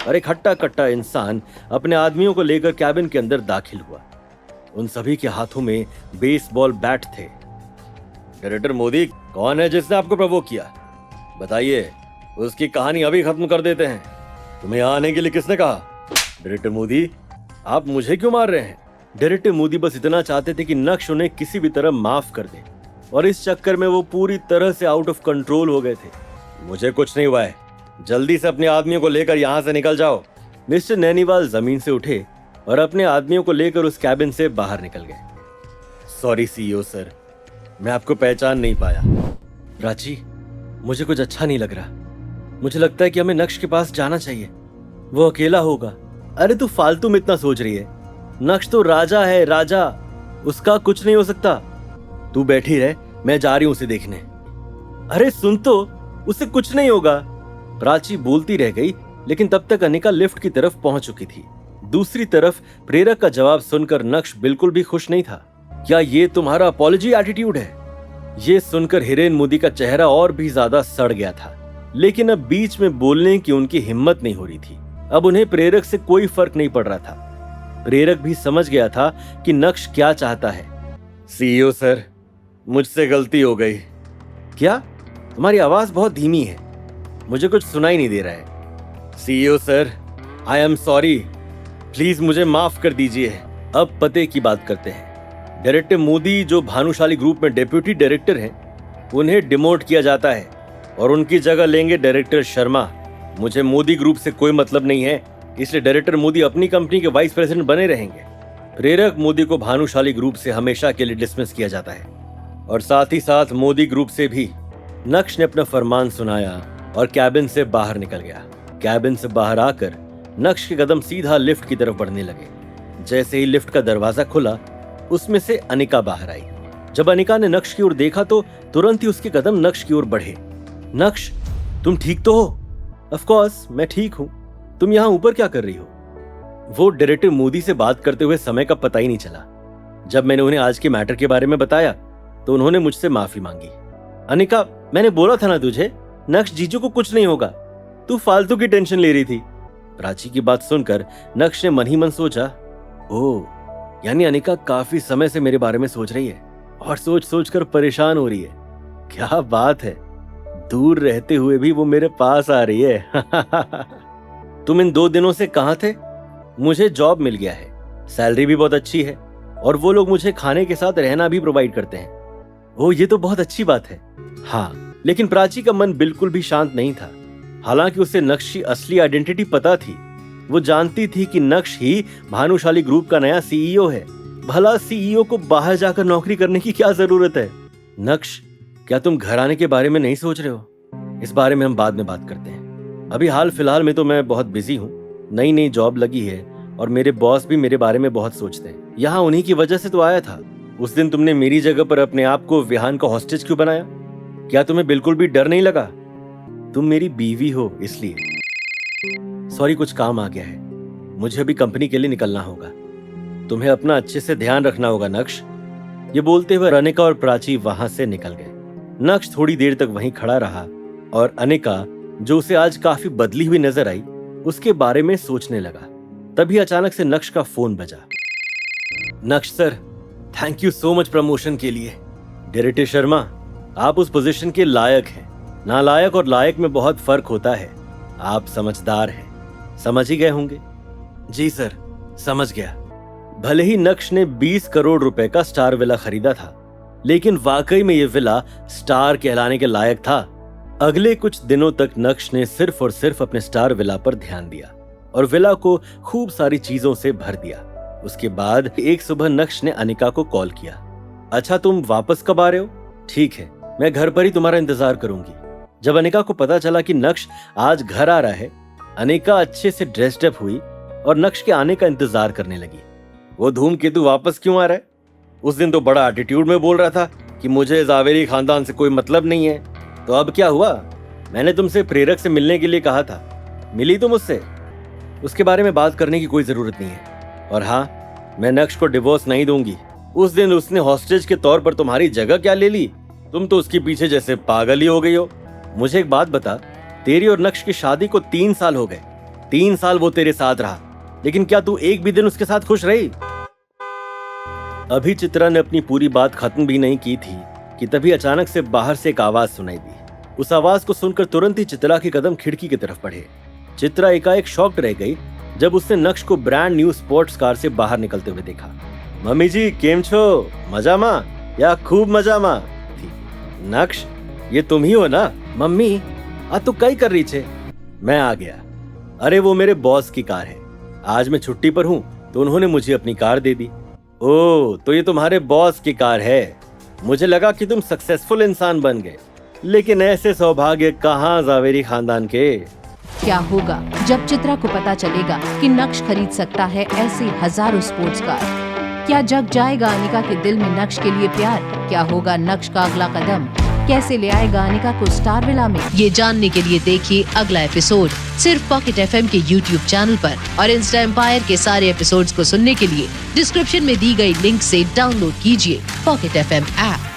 और एक हट्टा कट्टा इंसान अपने आदमियों को लेकर कैबिन के अंदर दाखिल हुआ। उन सभी के हाथों में बेसबॉल बैट थे। डायरेक्टर मोदी, कौन है जिसने आपको प्रवोक किया? बताइए, उसकी कहानी अभी खत्म कर देते हैं। तुम्हें यहाँ आने के लिए किसने कहा? डायरेक्टर मोदी, आप मुझे क्यों मार रहे हैं? डायरेक्टर मोदी बस इतना चाहते थे कि नक्श उन्हें किसी भी तरह माफ कर दे, और इस चक्कर में वो पूरी तरह से आउट ऑफ कंट्रोल हो गए थे। मुझे कुछ नहीं हुआ है, जल्दी से अपने आदमियों को लेकर यहाँ से निकल जाओ। मिस्टर नैनीवाल जमीन से उठे और अपने आदमियों को लेकर उस कैबिन से बाहर निकल गए। सॉरी सीईओ सर, मैं आपको पहचान नहीं पाया। प्राची, मुझे कुछ अच्छा नहीं लग रहा। मुझे लगता है कि हमें नक्श के पास जाना चाहिए। वो अकेला होगा। अरे तू फालतू में इतना सोच रही है? नक्श तो राजा है, राजा। उसका कुछ नहीं हो सकता। तू बैठी रह, मैं जा रही हूं उसे देखने। अरे सुन तो, उसे कुछ नहीं होगा। प्राची बोलती रह गई, लेकिन तब तक अनिका लिफ्ट की तरफ पहुंच चुकी थी। दूसरी तरफ प्रेरक का जवाब सुनकर नक्श बिल्कुल भी खुश नहीं था। क्या ये तुम्हारा अपॉलजी एटीट्यूड है? ये सुनकर हिरेन मोदी का चेहरा और भी ज्यादा सड़ गया था, लेकिन अब बीच में बोलने की उनकी हिम्मत नहीं हो रही थी। अब उन्हें प्रेरक से कोई फर्क नहीं पड़ रहा था। प्रेरक भी समझ गया था कि नक्श क्या चाहता है। सीईओ सर, मुझसे गलती हो गई। क्या? तुम्हारी आवाज बहुत धीमी है, मुझे कुछ सुनाई नहीं दे रहा है। CEO sir, I am sorry, please मुझे माफ कर दीजिए। अब पते की बात करते हैं। डायरेक्टर मोदी, जो भानुशाली ग्रुप में डेप्यूटी डायरेक्टर हैं, उन्हें डिमोट किया जाता है और उनकी जगह लेंगे डायरेक्टर शर्मा। मुझे मोदी ग्रुप से कोई मतलब नहीं है, इसलिए डायरेक्टर मोदी अपनी कंपनी के वाइस प्रेसिडेंट बने रहेंगे। प्रेरक मोदी को भानुशाली ग्रुप से हमेशा के लिए डिसमिस किया जाता है, और साथ ही साथ मोदी ग्रुप से भी। नक्श ने अपना फरमान सुनाया और कैबिन से बाहर निकल गया। कैबिन से बाहर आकर नक्श के कदम सीधा लिफ्ट की तरफ बढ़ने लगे। जैसे ही लिफ्ट का दरवाजा खुला, उसमें से अनिका बाहर आई। जब अनिका ने नक्श की ओर देखा तो तुरंत ही उसके कदम नक्श की ओर बढ़े। नक्श, तुम ठीक तो हो? ऑफ कोर्स मैं ठीक हूं। तुम यहाँ ऊपर क्या कर रही हो? वो डायरेक्टर मोदी से बात करते हुए समय का पता ही नहीं चला। जब मैंने उन्हें आज के मैटर के बारे में बताया तो उन्होंने मुझसे माफी मांगी। अनिका, मैंने बोला था ना तुझे, नक्श जीजू को कुछ नहीं होगा। तू फालतू की टेंशन ले रही थी। प्राची की बात सुनकर नक्श ने मन ही मन सोचा, ओह, यानी अनिका काफी समय से मेरे बारे में सोच रही है और सोच सोच कर परेशान हो रही है। क्या बात है, दूर रहते हुए भी वो मेरे पास आ रही है। तुम इन 2 दिनों से कहां थे? मुझे जॉब मिल गया है, सैलरी भी बहुत अच्छी है, और वो लोग मुझे खाने के साथ रहना भी प्रोवाइड करते हैं। ओह, ये तो बहुत अच्छी बात है। हाँ, लेकिन प्राची का मन बिल्कुल भी शांत नहीं था। हालांकि उसे नक्श की असली आइडेंटिटी पता थी। वो जानती थी कि नक्श ही भानुशाली ग्रुप का नया सीईओ है। भला सीईओ को बाहर जाकर नौकरी करने की क्या जरूरत है? नक्श, क्या तुम घर आने के बारे में नहीं सोच रहे हो? इस बारे में हम बाद में बात करते हैं। अभी हाल फिलहाल में तो मैं बहुत बिजी हूँ। नई नई जॉब लगी है और मेरे बॉस भी मेरे बारे में बहुत सोचते हैं। यहाँ उन्हीं की वजह से तो आया था। उस दिन तुमने मेरी जगह पर अपने आप को विहान का हॉस्टेज क्यों बनाया? क्या तुम्हें बिल्कुल भी डर नहीं लगा? तुम मेरी बीवी हो इसलिए। सॉरी, कुछ काम आ गया है, मुझे अभी कंपनी के लिए निकलना होगा। तुम्हें अपना अच्छे से ध्यान रखना होगा नक्श। ये बोलते हुए अनिका और प्राची वहां से निकल गए। नक्श थोड़ी देर तक वहीं खड़ा रहा और अनिका, जो उसे आज काफी बदली हुई नजर आई, उसके बारे में सोचने लगा। तभी अचानक से नक्श का फोन बजा। नक्श sir, thank you so much promotion के लिए। डायरेक्टर शर्मा, आप उस पोजीशन के लायक हैं। नालायक और लायक में बहुत फर्क होता है। आप समझदार हैं, समझ ही गए होंगे। जी सर, समझ गया। भले ही नक्श ने 20 करोड़ रुपए का स्टार विला खरीदा था, लेकिन वाकई में यह विला स्टार कहलाने के लायक था। अगले कुछ दिनों तक नक्श ने सिर्फ और सिर्फ अपने स्टार विला पर ध्यान दिया और विला को खूब सारी चीजों से भर दिया। उसके बाद एक सुबह नक्श ने अनिका को कॉल किया। अच्छा, तुम वापस कब आ रहे हो? ठीक है, मैं घर पर ही तुम्हारा इंतजार करूंगी। जब अनिका को पता चला कि नक्श आज घर आ रहा है, अनिका अच्छे से ड्रेस्ड अप हुई और नक्श के आने का इंतजार करने लगी। वो धूमकेतु वापस क्यों आ रहा है? उस दिन तो बड़ा एटीट्यूड में बोल रहा था कि मुझे जावेरी खानदान से कोई मतलब नहीं है। तो अब क्या हुआ? मैंने तुमसे प्रेरक से मिलने के लिए कहा था, मिली तुम उससे? उसके बारे में बात करने की कोई जरूरत नहीं है। और हाँ, मैं नक्श को डिवोर्स नहीं दूंगी। उस दिन उसने हॉस्टेज के तौर पर तुम्हारी जगह क्या ले ली? तुम तो उसके पीछे जैसे पागल ही हो गई हो। मुझे एक बात बता, तेरी और नक्श की शादी को 3 साल हो गए। 3 साल वो तेरे साथ रहा, लेकिन क्या तू एक भी दिन उसके साथ खुश रही? अभी चित्रा ने अपनी पूरी बात खत्म भी नहीं की थी कि तभी अचानक से बाहर से एक आवाज सुनाई दी। उस आवाज को सुनकर तुरंत ही चित्रा के कदम खिड़की की तरफ बढ़े। चित्रा एकाएक शॉक्ड रह गई जब उसने नक्श को ब्रांड न्यू स्पोर्ट्स कार से बाहर निकलते हुए देखा। मम्मी जी केम छो, मजामा या खूब मजामा थी। नक्श, ये तुम ही हो ना? मम्मी आ तू कई कर रही छे? मैं आ गया। अरे वो मेरे बॉस की कार है, आज मैं छुट्टी पर हूँ तो उन्होंने मुझे अपनी कार दे दी। ओह, तो ये तुम्हारे बॉस की कार है। मुझे लगा कि तुम सक्सेसफुल इंसान बन गए, लेकिन ऐसे सौभाग्य कहाँ जावेरी खानदान के। क्या होगा जब चित्रा को पता चलेगा कि नक्श खरीद सकता है ऐसे हजारों स्पोर्ट्स कार? क्या जग जाएगा अनिका के दिल में नक्श के लिए प्यार? क्या होगा नक्श का अगला कदम? कैसे ले आएगा अनिका को स्टार विला में? ये जानने के लिए देखिए अगला एपिसोड सिर्फ पॉकेट एफएम के YouTube चैनल पर, और इंस्टा एम्पायर के सारे एपिसोड्स को सुनने के लिए डिस्क्रिप्शन में दी गई लिंक से डाउनलोड कीजिए पॉकेट एफएम ऐप।